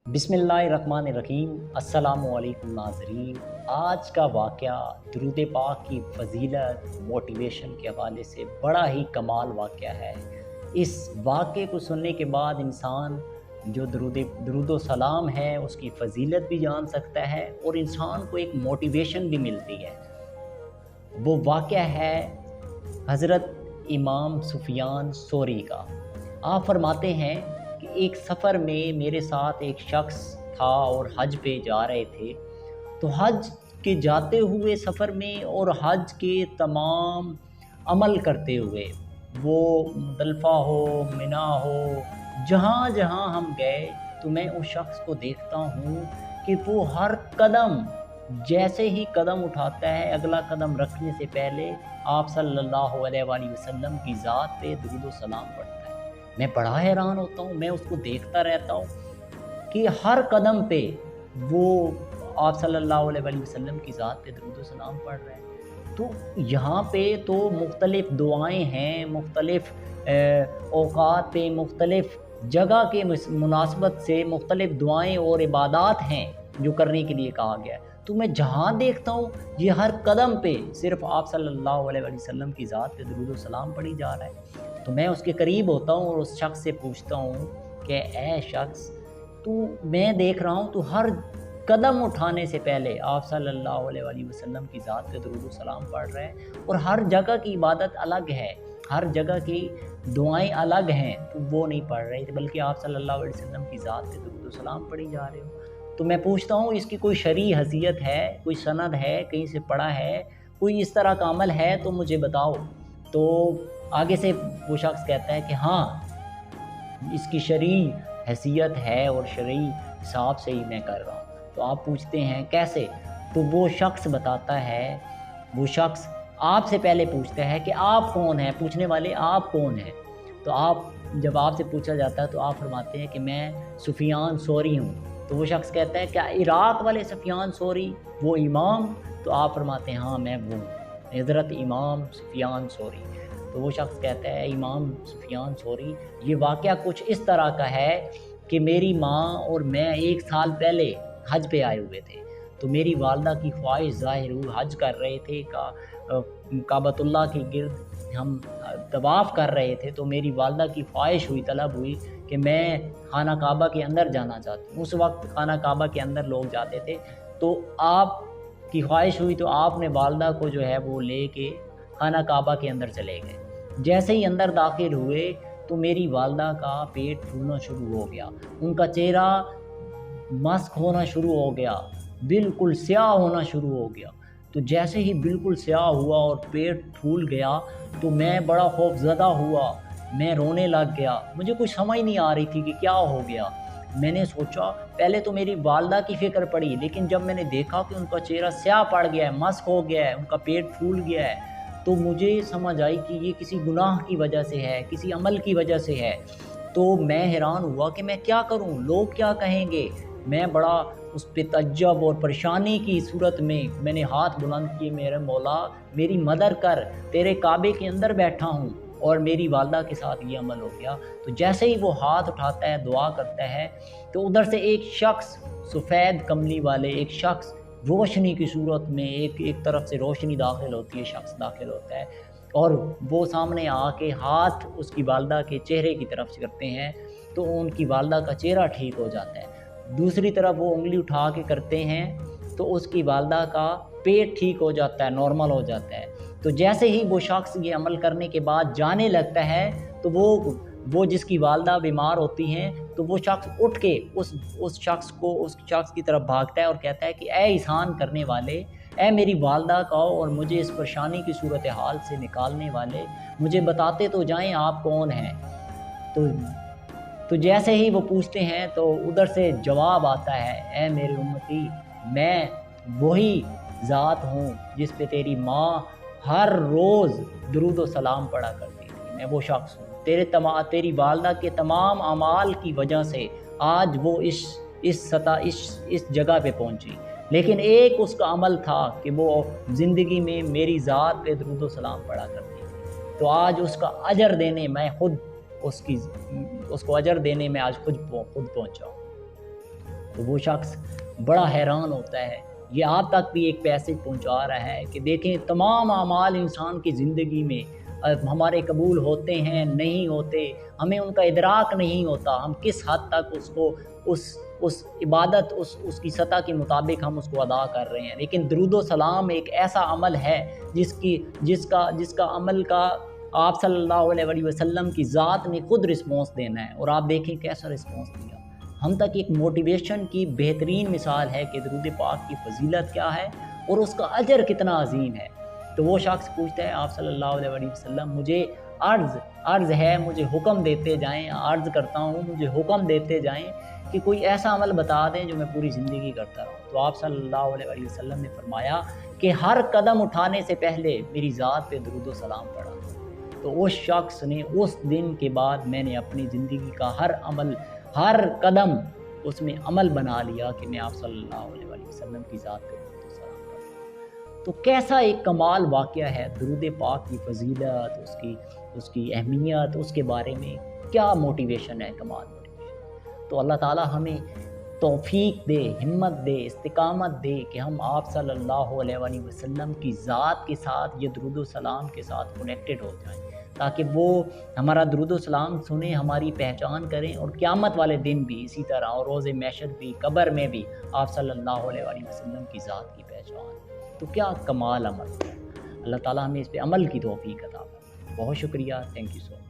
बिस्मिल्लाहिर्रहमानिर्रहीम। अस्सलामुअलैकुम नाज़रीन। आज का वाक़या दुरूद पाक की फ़ज़ीलत मोटिवेशन के हवाले से बड़ा ही कमाल वाक़या है। इस वाक़े को सुनने के बाद इंसान जो दुरूद सलाम है उसकी फ़ज़ीलत भी जान सकता है और इंसान को एक मोटिवेशन भी मिलती है। वो वाक़या है हज़रत इमाम सुफ़ियान सौरी का। आप फरमाते हैं कि एक सफ़र में मेरे साथ एक शख्स था और हज पे जा रहे थे। तो हज के जाते हुए सफ़र में और हज के तमाम अमल करते हुए, वो मुज़दलिफ़ा हो, मिना हो, जहाँ जहाँ हम गए तो मैं उस शख्स को देखता हूँ कि वो हर कदम, जैसे ही कदम उठाता है, अगला कदम रखने से पहले आप सल्लल्लाहु अलैहि वसल्लम की ज़ात पे दुरूद व सलाम पढ़ता है। मैं बड़ा हैरान होता हूँ, मैं उसको देखता रहता हूँ कि हर कदम पे वो आप सल्लल्लाहु अलैहि वसल्लम की ज़ात पे दुरूद व सलाम पढ़ रहे हैं। तो यहाँ पे तो मुख्तलिफ़ दुआएँ हैं, मुख्तलिफ़ औक़ात पे, मुख्तलिफ़ जगह के मुनासबत से मुख्तलिफ़ दुआएँ और इबादात हैं जो करने के लिए कहा गया है। तो मैं जहाँ देखता हूँ ये हर कदम पे सिर्फ़ आप सल्लल्लाहु अलैहि वसल्लम की ज़ात पे दुरूद व सलाम पढ़ी जा रहा है। तो मैं उसके करीब होता हूँ और उस शख्स से पूछता हूँ कि ऐ शख्स, तू मैं देख रहा हूँ तू हर कदम उठाने से पहले आप सल्लल्लाहु अलैहि वसल्लम की ज़ात पे दुरूद व सलाम पढ़ रहे हैं और हर जगह की इबादत अलग है, हर जगह की दुआएं अलग हैं, तो वो नहीं पढ़ रहे थे बल्कि आप सल्लल्लाहु अलैहि वसल्लम की ज़ात पे दुरूद व सलाम पढ़ी जा रहे हो। तो मैं पूछता हूँ इसकी कोई शरई हैसियत है, कोई सनद है, कहीं से पढ़ा है, कोई इस तरह का अमल है तो मुझे बताओ। तो आगे से वो शख्स कहता है कि हाँ, इसकी शरई हैसियत है और शरई हिसाब से ही मैं कर रहा हूँ। तो आप पूछते हैं कैसे? तो वो शख्स बताता है, वो शख्स आपसे पहले पूछता है कि आप कौन हैं? पूछने वाले आप कौन हैं? तो आप, जब आपसे पूछा जाता है तो आप फरमाते हैं कि मैं सुफियान सौरी हूँ। तो वो शख्स कहता है क्या इराक़ वाले सुफियान सौरी, वो इमाम? तो आप फरमाते हैं हाँ मैं वो हूँ, हज़रत इमाम सुफियान सौरी। तो वो शख्स कहता है इमाम सुफियान सौरी, ये वाक़या कुछ इस तरह का है कि मेरी माँ और मैं 1 साल पहले हज पे आए हुए थे। तो मेरी वालदा की ख्वाहिश ज़ाहिर हुई, हज कर रहे थे, काबतुल्लाह के गिर्द हम तवाफ़ कर रहे थे। तो मेरी वालदा की ख्वाहिश हुई, तलब हुई कि मैं खाना काबा के अंदर जाना चाहती हूँ। उस वक्त खाना काबा के अंदर लोग जाते थे। तो आप की ख्वाहिश हुई तो आपने वालदा को जो है वो ले के खाना काबा के अंदर चले गए। जैसे ही अंदर दाखिल हुए तो मेरी वालदा का पेट फूलना शुरू हो गया, उनका चेहरा मस्क होना शुरू हो गया, बिल्कुल स्याह होना शुरू हो गया। तो जैसे ही बिल्कुल स्याह हुआ और पेट फूल गया तो मैं बड़ा खौफज़दा हुआ, मैं रोने लग गया। मुझे कुछ समझ नहीं आ रही थी कि क्या हो गया। मैंने सोचा, पहले तो मेरी वालदा की फ़िक्र पड़ी, लेकिन जब मैंने देखा कि उनका चेहरा स्याह पड़ गया है, मस्क हो गया है, उनका पेट फूल गया है, तो मुझे समझ आई कि ये किसी गुनाह की वजह से है, किसी अमल की वजह से है। तो मैं हैरान हुआ कि मैं क्या करूं, लोग क्या कहेंगे। मैं बड़ा उस पे तअज्जुब और परेशानी की सूरत में मैंने हाथ बुलंद किए, मेरे मौला मेरी मदद कर, तेरे काबे के अंदर बैठा हूँ और मेरी वालदा के साथ ये अमल हो गया। तो जैसे ही वो हाथ उठाता है, दुआ करता है, तो उधर से एक शख्स, सफ़ेद कमली वाले एक शख्स, रोशनी की सूरत में एक तरफ से रोशनी दाखिल होती है, शख्स दाखिल होता है और वो सामने आके हाथ उसकी वालदा के चेहरे की तरफ से करते हैं तो उनकी वालदा का चेहरा ठीक हो जाता है। दूसरी तरफ वो उंगली उठा के करते हैं तो उसकी वालदा का पेट ठीक हो जाता है, नॉर्मल हो जाता है। तो जैसे ही वो शख्स ये अमल करने के बाद जाने लगता है तो वो जिसकी वालदा बीमार होती हैं तो वो शख्स उठ के उस शख्स की तरफ भागता है और कहता है कि ऐ एहसान करने वाले, ऐ मेरी वालदा का और मुझे इस परेशानी की सूरत हाल से निकालने वाले, मुझे बताते तो जाएं आप कौन हैं। तो जैसे ही वो पूछते हैं तो उधर से जवाब आता है, ऐ मेरे उम्मती, मैं वही ज़ात हूँ जिस पे तेरी माँ हर रोज़ दुरूद व सलाम पढ़ा करती थी। मैं वो शख्स हूँ, तेरी वालदा के तमाम अमाल की वजह से आज वो इस जगह पे पहुँची। लेकिन एक उसका अमल था कि वो ज़िंदगी में मेरी ज़ात पे दुरूद व सलाम पढ़ा करती थी। तो आज उसका अजर देने मैं खुद उसको अजर देने में आज खुद पहुँचा हूँ। تو وہ شخص بڑا حیران ہوتا ہے۔ یہ آپ تک بھی ایک پیسج پہنچا رہا ہے کہ دیکھیں تمام اعمال انسان کی زندگی میں ہمارے قبول ہوتے ہیں نہیں ہوتے، ہمیں ان کا ادراک نہیں ہوتا، ہم کس حد تک اس کو اس عبادت اس کی سطح کے مطابق ہم اس کو ادا کر رہے ہیں۔ لیکن درود و سلام ایک ایسا عمل ہے جس کا عمل کا آپ صلی اللہ علیہ وسلم کی ذات نے خود رسپانس دینا ہے، اور آپ دیکھیں کیسا رسپانس دیا۔ ہم تک ایک موٹیویشن کی بہترین مثال ہے کہ درود پاک کی فضیلت کیا ہے اور اس کا اجر کتنا عظیم ہے۔ تو وہ شخص پوچھتا ہے آپ صلی اللہ علیہ وسلم مجھے عرض ہے، مجھے حکم دیتے جائیں، عرض کرتا ہوں مجھے حکم دیتے جائیں کہ کوئی ایسا عمل بتا دیں جو میں پوری زندگی کرتا رہوں۔ تو آپ صلی اللہ علیہ وسلم نے فرمایا کہ ہر قدم اٹھانے سے پہلے میری ذات پہ درود و سلام پڑھا۔ تو اس شخص نے اس دن کے بعد میں نے اپنی زندگی کا ہر قدم اس میں عمل بنا لیا کہ میں آپ صلی اللہ علیہ وسلم کی ذات پہ درود و سلام پڑھوں۔ تو کیسا ایک کمال واقعہ ہے درود پاک کی فضیلت، اس کی اہمیت، اس کے بارے میں کیا موٹیویشن ہے، کمال موٹیویشن۔ تو اللہ تعالی ہمیں توفیق دے، ہمت دے، استقامت دے کہ ہم آپ صلی اللہ علیہ وسلم کی ذات کے ساتھ یہ درود و سلام کے ساتھ کنیکٹڈ ہو جائیں، تاکہ وہ ہمارا درود و سلام سنیں، ہماری پہچان کریں، اور قیامت والے دن بھی اسی طرح، اور روز محشر بھی، قبر میں بھی آپ صلی اللہ علیہ وسلم کی ذات کی پہچان۔ تو کیا کمال عمل ہے۔ اللہ تعالیٰ ہمیں اس پہ عمل کی توفیق عطا فرمائے۔ بہت شکریہ، تھینک یو سو مچ۔